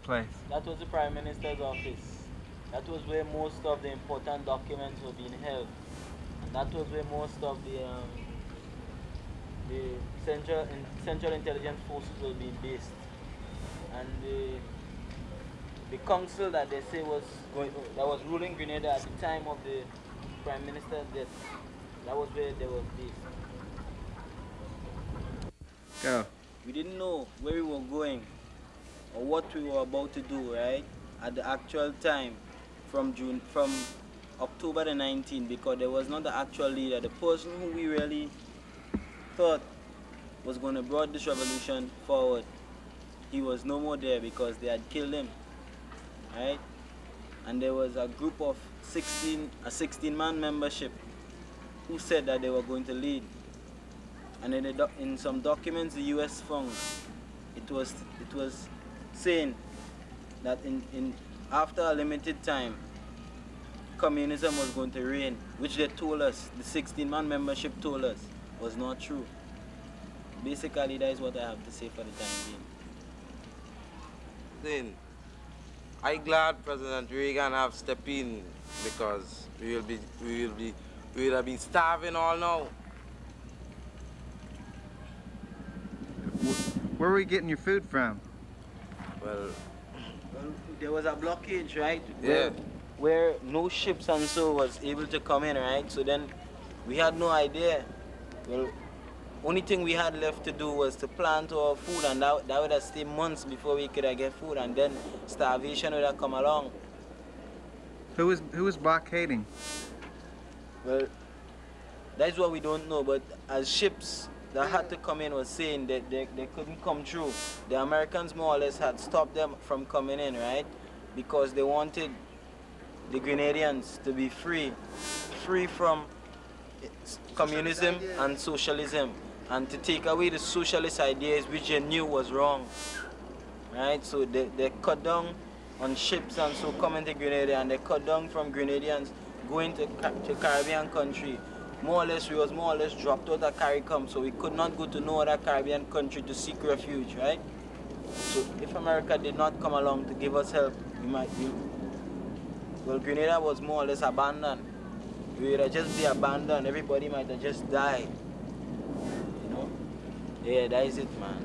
place? That was the Prime Minister's office. That was where most of the important documents were being held. And that was where most of the Central Intelligence Forces were being based. And the council that they say was that was ruling Grenada at the time of the Prime Minister's death, that was where they were based. Go. We didn't know where we were going or what we were about to do, right? At the actual time from October the 19th, because there was not the actual leader. The person who we really thought was going to brought this revolution forward, he was no more there because they had killed him, right? And there was a group of 16-man membership who said that they were going to lead. And in some documents the US found, it was saying that after a limited time, communism was going to reign, which they told us, the 16-man membership told us, was not true. Basically, that is what I have to say for the time being. Then, I'm glad President Reagan have stepped in, because we will have been starving all now. Where were you getting your food from? Well, there was a blockage, right? Yeah. Where no ships and so was able to come in, right? So then we had no idea. Well, only thing we had left to do was to plant our food, and that would have stayed months before we could get food, and then starvation would have come along. Who was blockading? Well, that's what we don't know, but as ships that had to come in was saying that they couldn't come through. The Americans more or less had stopped them from coming in, right? Because they wanted the Grenadians to be free from communism and socialism, and to take away the socialist ideas which they knew was wrong, right? So they cut down on ships and so coming to Grenada, and they cut down from Grenadians going to Caribbean country. More or less, we was more or less dropped out of CARICOM, so we could not go to no other Caribbean country to seek refuge, right? So if America did not come along to give us help, well, Grenada was more or less abandoned. We would have just be abandoned. Everybody might have just died. You know? Yeah, that is it, man.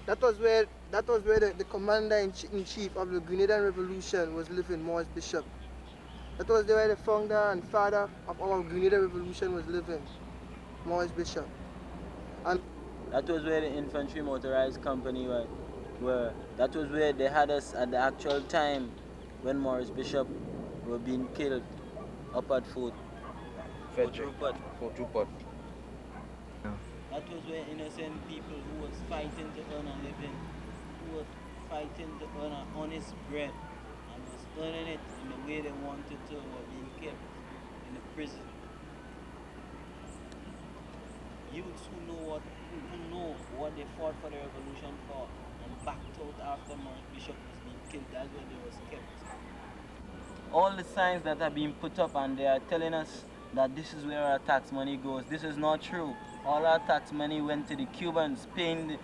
That was where the commander-in-chief of the Grenadian Revolution was living, Morris Bishop. That was where the founder and father of our Grenada Revolution was living, Morris Bishop. And that was where the infantry motorized company were. That was where they had us at the actual time when Morris Bishop were being killed up at Fort Rupert. That was where innocent people who was fighting to earn a living, who were fighting to earn an honest bread, and was earning it in the way they wanted to, were being kept in the prison. Youths who know what they fought for the revolution for and backed out after Morris Bishop was being killed, that's where they was kept. All the signs that are being put up, and they are telling us that this is where our tax money goes. This is not true. All our tax money went to the Cubans, paying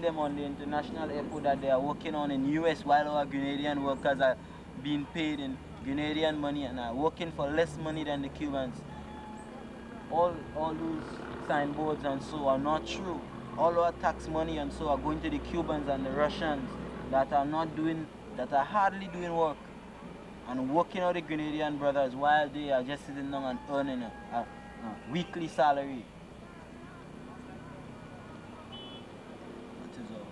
them on the international airport that they are working on in US, while our Grenadian workers are being paid in Grenadian money and are working for less money than the Cubans. All those signboards and so are not true. All our tax money and so are going to the Cubans and the Russians that are hardly doing work and working out the Grenadian brothers while they are just sitting down and earning a weekly salary. That is all.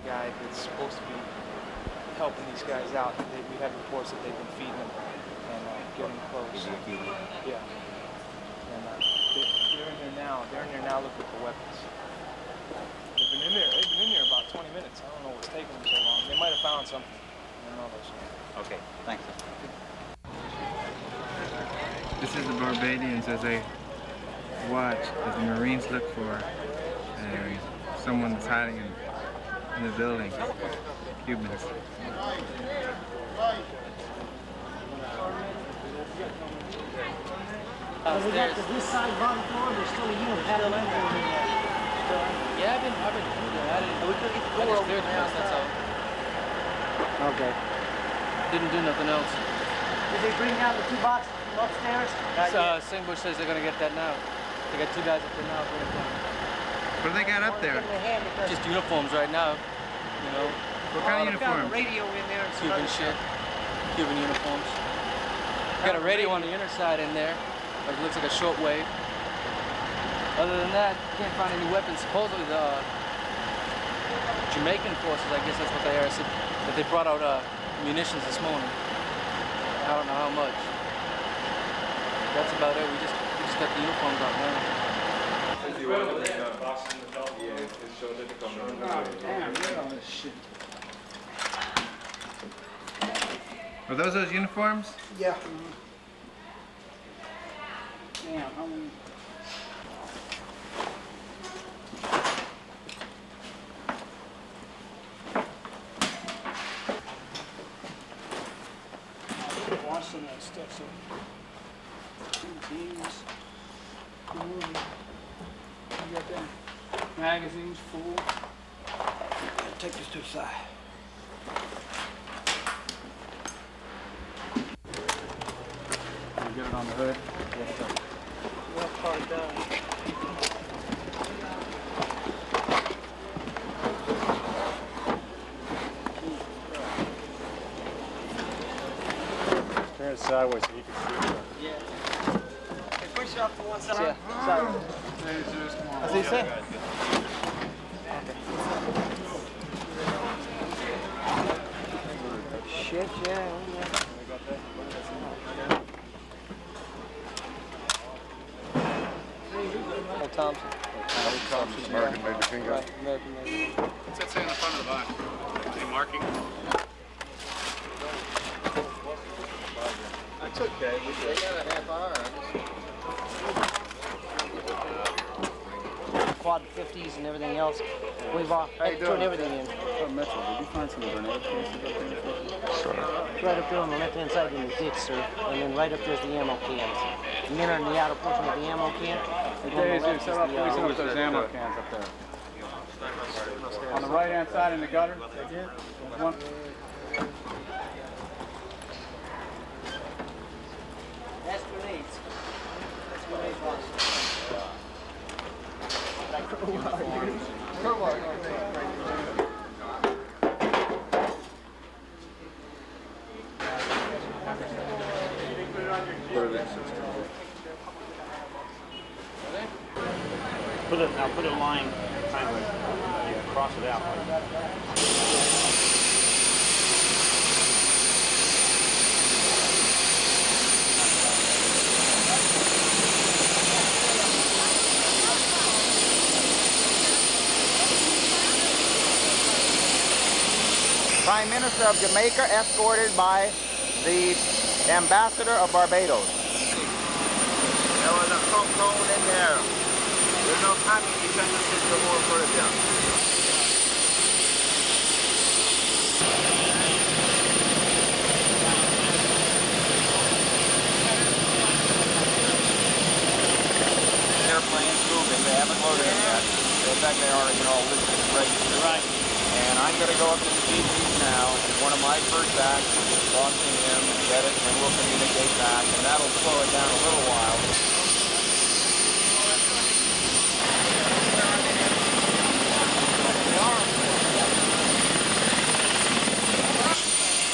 Guy that's supposed to be helping these guys out. We have reports that they've been feeding them and giving them clothes. Yeah. And they're in there now. They're in there now looking for weapons. They've been in there about 20 minutes. I don't know what's taking them so long. They might have found something. I don't know those. Okay, thanks. This is the Barbadians as they watch, as the Marines look for someone that's hiding in the building. Cubans. we got this side bottom floor, there's still a unit. Still in there. Yeah, I've been through there. I just cleared the place, that's all. Okay. Didn't do nothing else. Did they bring down the 2 boxes from upstairs? Singbush says they're gonna get that now. They got 2 guys up there now. What do they got up there? Just uniforms right now, you know. What kind of uniforms? Radio in there. And Cuban shit. Cuban uniforms. Got a radio on the inner side in there, but it looks like a shortwave. Other than that, can't find any weapons. Supposedly the Jamaican forces, I guess that's what they are, said that they brought out munitions this morning. I don't know how much. That's about it. We just got the uniforms out now. Damn, look at all this shit. Are those uniforms? Yeah. Damn, how many? Washing that stuff, so 2 teams. You got them magazines full. Take this to the side. Get it on the hood. Yes, sir. Well parked down. Turn it sideways so you can see it. Yeah. Hey, push off to one side. Yeah, sorry. That's what you say? Shit, yeah. Thompson. Thompson, American made the finger. Right, American made. What's that say on the front of the box? Any marking? That's okay. They got a half hour. Quad 50s and everything else. We've turned everything in. Mitchell, did you find some grenade cases up there? Sorry. Right up there on the left-hand side in the ditch, sir. And then right up there's the ammo cans. And then in the outer portion of the ammo can. Hey, Dave, set up those ammo cans up there. On the right-hand side in the gutter. There's one. That's grenades. That's grenade boxes. I'll put a line kind of cross it out. Prime Minister of Jamaica escorted by the Ambassador of Barbados. There was a compound in there. There's no ammunition to sit the whole Caribbean. Airplanes moving, they haven't loaded them yet. In fact, they already all listed and ready. Right. And I'm going to go up to the GPs now, and one of my first acts is talk to him, get it, and we'll communicate back, and that'll slow it down a little while.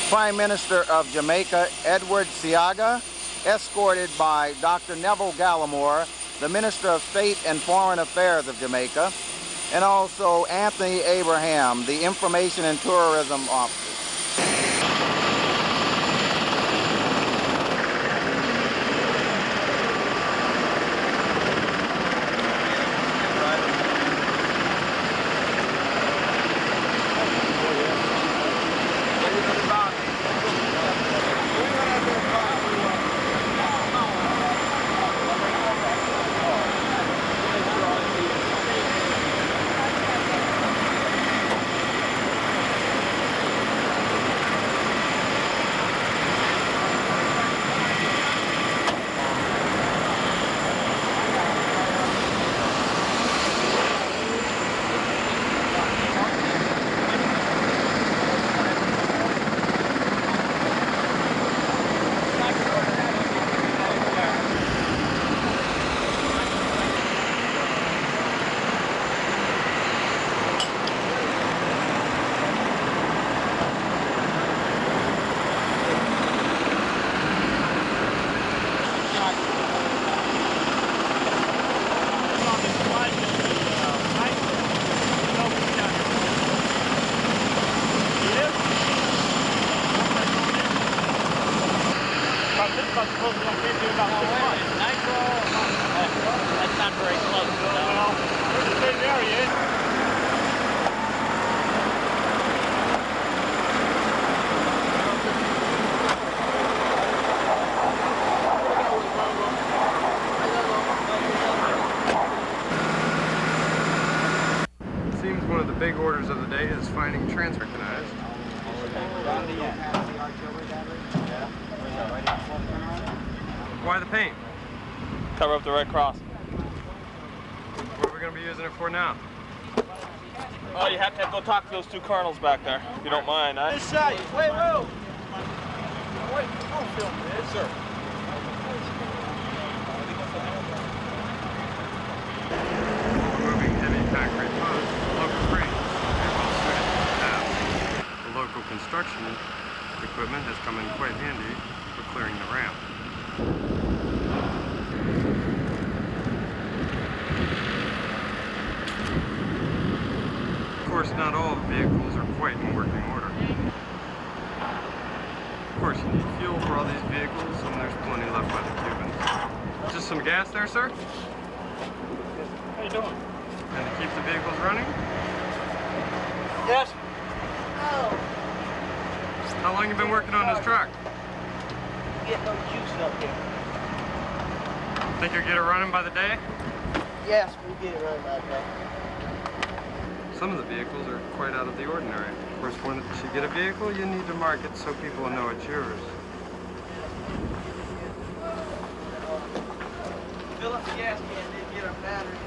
Prime Minister of Jamaica, Edward Seaga, escorted by Dr. Neville Gallimore, the Minister of State and Foreign Affairs of Jamaica, and also Anthony Abraham, the Information and Tourism Officer. in about 6 months. Nitro. That's not very close. Well, there's the same area. It seems one of the big orders of the day is finding trans-recognized. Why the paint? Cover up the Red Cross. What are we going to be using it for now? Oh, you have to go talk to those 2 colonels back there, if you don't mind. This shot. Wait, whoa. Wait, don't film this. Sir. Moving heavy concrete posts, local cranes are well suited to the task. The local construction equipment has come in quite handy for clearing the ramp. Of course, not all vehicles are quite in working order. Of course, you need fuel for all these vehicles, and there's plenty left by the Cubans. Just some gas there, sir? How you doing? And to keep the vehicles running? Yes. How long you been working on this truck? Get no juice up here. Think you'll get it running by the day? Yes, we'll get it running by the day. Some of the vehicles are quite out of the ordinary. Of course, once you get a vehicle, you need to mark it so people will know it's yours. Fill up the gas can, then get a battery.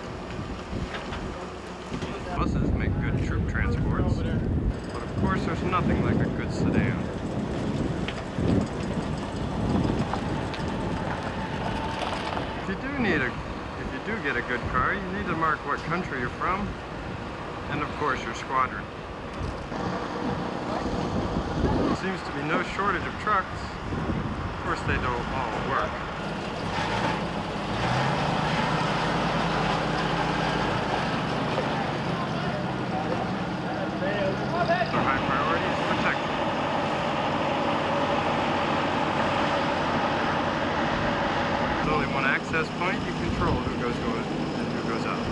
Buses make good troop transports, but of course, there's nothing like a good sedan. If you do get a good car, you need to mark what country you're from, and of course your squadron. There seems to be no shortage of trucks. Of course, they don't all work. Their high priority is protection. There's only one access point. You control who goes in and who goes out.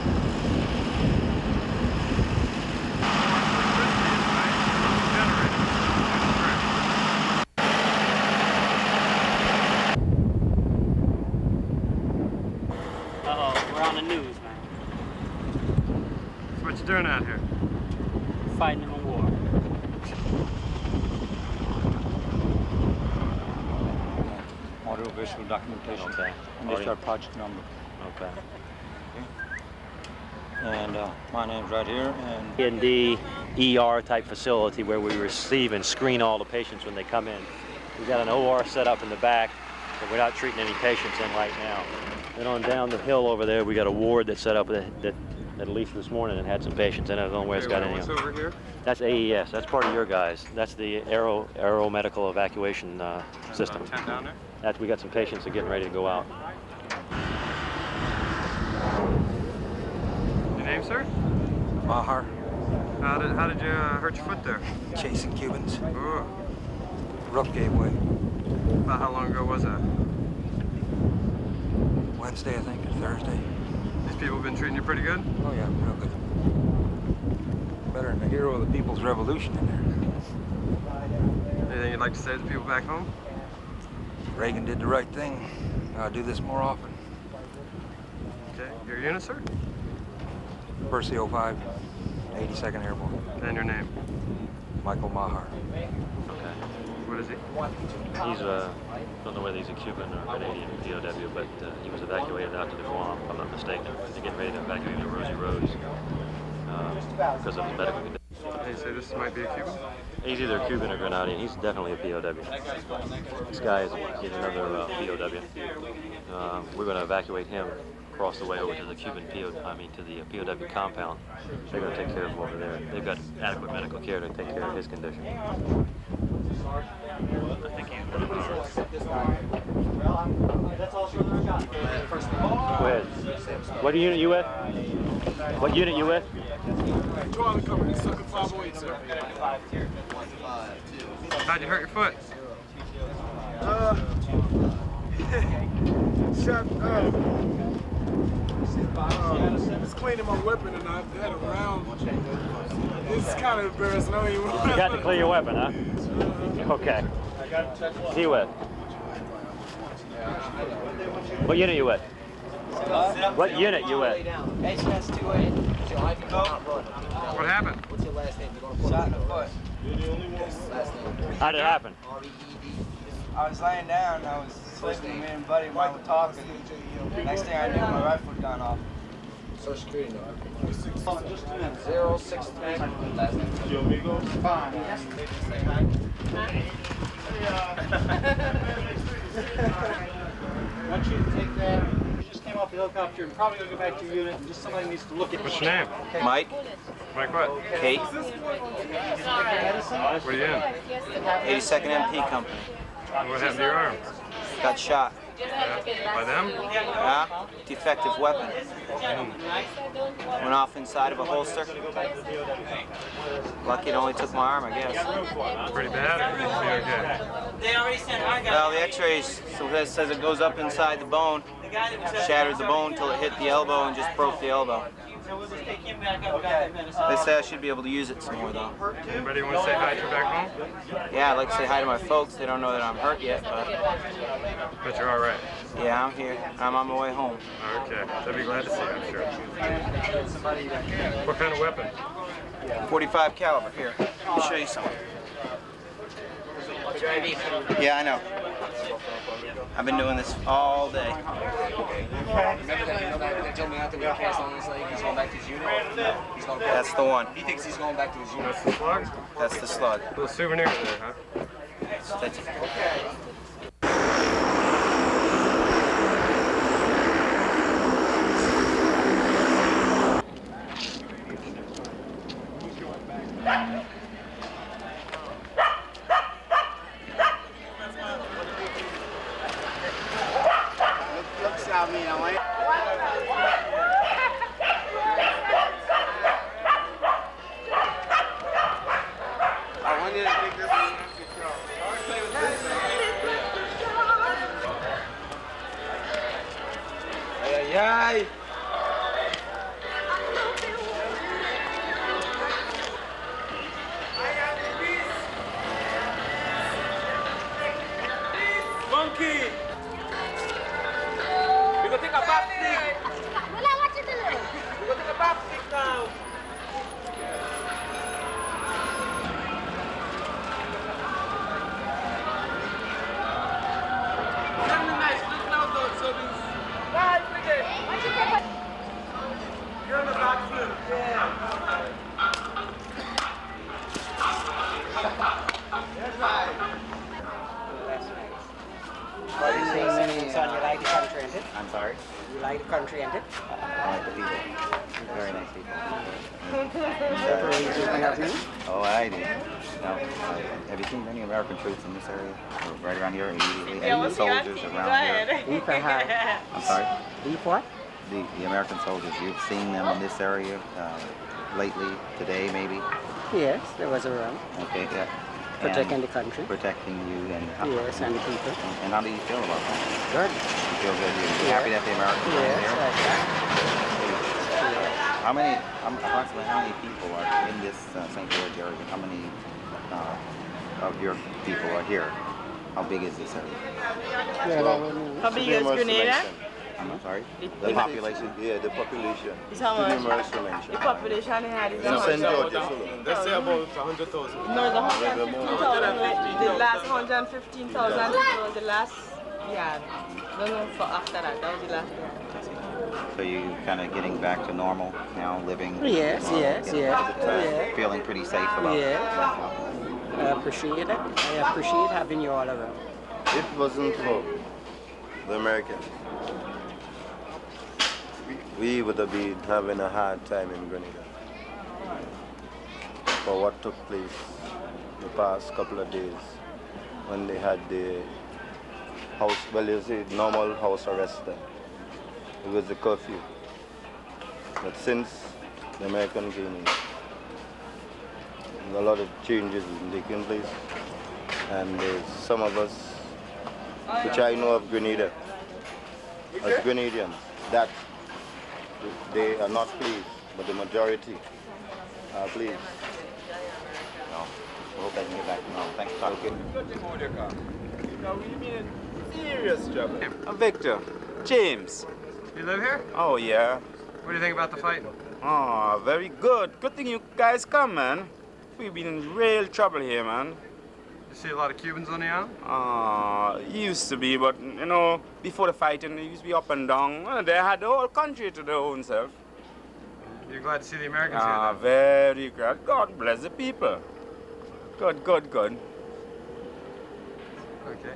Uh-oh, we're on the news, man. So what you doing out here? Fighting in a war. Audio-visual documentation. Okay. And this is our project number. Okay. And my name's right here. And In the ER type facility where we receive and screen all the patients when they come in. We've got an OR set up in the back, but we're not treating any patients in right now. Then on down the hill over there, we got a ward that's set up that at least this morning and had some patients in it. I don't know where it's got any. What's over here? That's AES. That's part of your guys. That's the aero medical evacuation system. Tent down there? We got some patients that are getting ready to go out. Your name, sir? Mahar. How did you hurt your foot there? Chasing Cubans. Oh. Rook gave way. About how long ago was that? Wednesday, I think, or Thursday. These people been treating you pretty good? Oh yeah, real good. Better than the hero of the People's Revolution in there. Anything you'd like to say to the people back home? Reagan did the right thing. I'll do this more often. Okay. Your unit, sir? Percy 05, 82nd Airborne. And your name? Michael Mahar. Okay. What is he? He's don't know whether he's a Cuban or Canadian POW, but he was evacuated out to the Guam, if I'm not mistaken. They're getting ready to evacuate to Rosie Rose because of his medical condition. Can you say this might be a Cuban? He's either Cuban or Grenadian. He's definitely a POW. This guy is another POW. We're going to evacuate him across the way over to the Cuban to the POW compound. They're going to take care of him over there. They've got adequate medical care to take care of his condition. I think he's one of ours. Go ahead. What unit you with? What unit you with? How'd you hurt your foot? Shut up. Just cleaning my weapon and I had a round. It's kind of embarrassing. I don't even You got to clear your weapon, huh? Okay. See you with. What unit you with? What unit you with? HS28. What happened? What's your last name? Shot in the foot. How did it happen? I was laying down and I was sleeping. Me and Buddy while we were talking. Next thing I knew, my rifle had gone off. Social security number. 063. Last name. Your amigo? Fine. I want you to take that. You just came off the helicopter and probably gonna go back to your unit and just somebody needs to look at What's your name? Mike? Mike what? Kate? What are you in? 82nd MP Company. What happened to your arm? Got shot. Yeah. By them? Yeah? Defective weapon. Went off inside of a holster. Lucky it only took my arm, I guess. Pretty bad, or you okay? Well, the x-rays says it goes up inside the bone, shattered the bone until it hit the elbow and just broke the elbow. They say I should be able to use it some more, though. Anybody want to say hi to you back home? Yeah, I'd like to say hi to my folks. They don't know that I'm hurt yet, but you're all right. Yeah, I'm here. I'm on my way home. Okay, they'll be glad to see you, I'm sure. What kind of weapon? 45 caliber. Here, let me show you something. Yeah, I know. I've been doing this all day. Remember that, they told me after we passed on this lake, he's going back to his unit? He's going back. That's the one. He thinks he's going back to his unit. That's the slug? That's the slug. Little souvenir there, huh? That's it. Yay! Monkey! We go take a bath stick! We go take a bath stick now! You're on the back flip. Yeah. That's right. What are you saying, son? You like the country, isn't it? I'm sorry? You like the country, isn't it? I like the people. Very nice people. Oh, I do. No, have you seen many American troops in this area? Or right around here immediately? And the soldiers around here? I'm sorry? Beef what? The American soldiers, you've seen them in this area lately, today maybe? Yes, there was around. Okay, yeah. Protecting the country. Protecting you and... Yes, and the people. And how do you feel about that? Good. You feel good? You're happy that the Americans are there? How many, approximately how many people are in this St. George area? How many of your people are here? How big is this area? How big is Grenada? I'm sorry? The population? Yeah, the population. It's how much? The population here is how much? Let's say about 100,000. No, it's 115,000. The last 115,000 was the last year. No, for after that. That was the last year. So you kind of getting back to normal now, living? Yes, yes. Feeling pretty safe about it? I appreciate it. I appreciate having you all around. It wasn't for the Americans, we would have been having a hard time in Grenada for what took place the past couple of days when they had the house, well, you say normal house arrest then. It was the curfew. But since the American came in, a lot of changes have been taking place. And some of us, which I know of Grenada, as Grenadians, that they are not pleased, but the majority are pleased. No, we hope they can get back. No, thanks for talking. Serious trouble. Victor, James. You live here? Oh, yeah. What do you think about the fighting? Oh, very good. Good thing you guys come, man. We've been in real trouble here, man. You see a lot of Cubans on the island? Used to be, but, you know, before the fighting, it used to be up and down. Well, they had the whole country to their own self. You're glad to see the Americans here, then? Very glad. God bless the people. Good, good, good. Okay.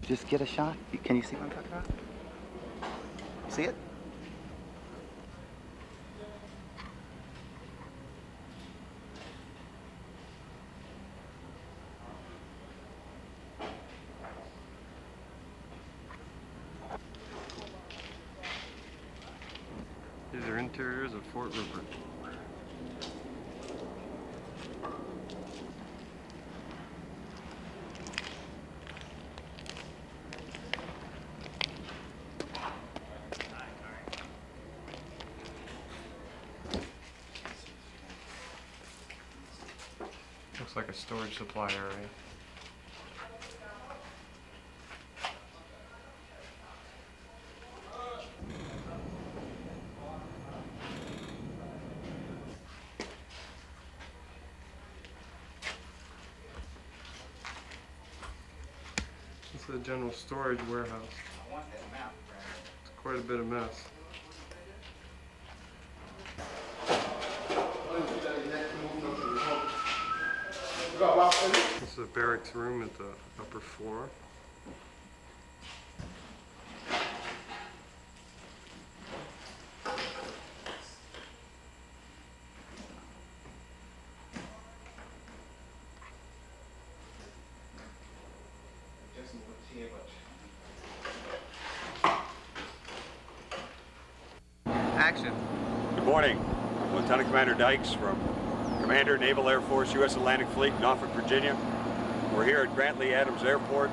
Just get a shot. Can you see what I'm talking about? You see it? These are interiors of Fort Rupert. Looks like a storage supply area. This is a general storage warehouse. It's quite a bit of mess. This is a barracks room at the upper floor. Action. Good morning. Lieutenant Commander Dykes from Commander, Naval Air Force, U.S. Atlantic Fleet, Norfolk, Virginia. We're here at Grant Lee Adams Airport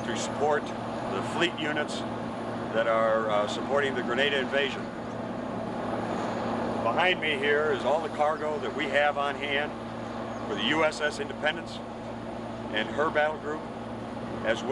to support the fleet units that are supporting the Grenada invasion. Behind me here is all the cargo that we have on hand for the USS Independence and her battle group, as well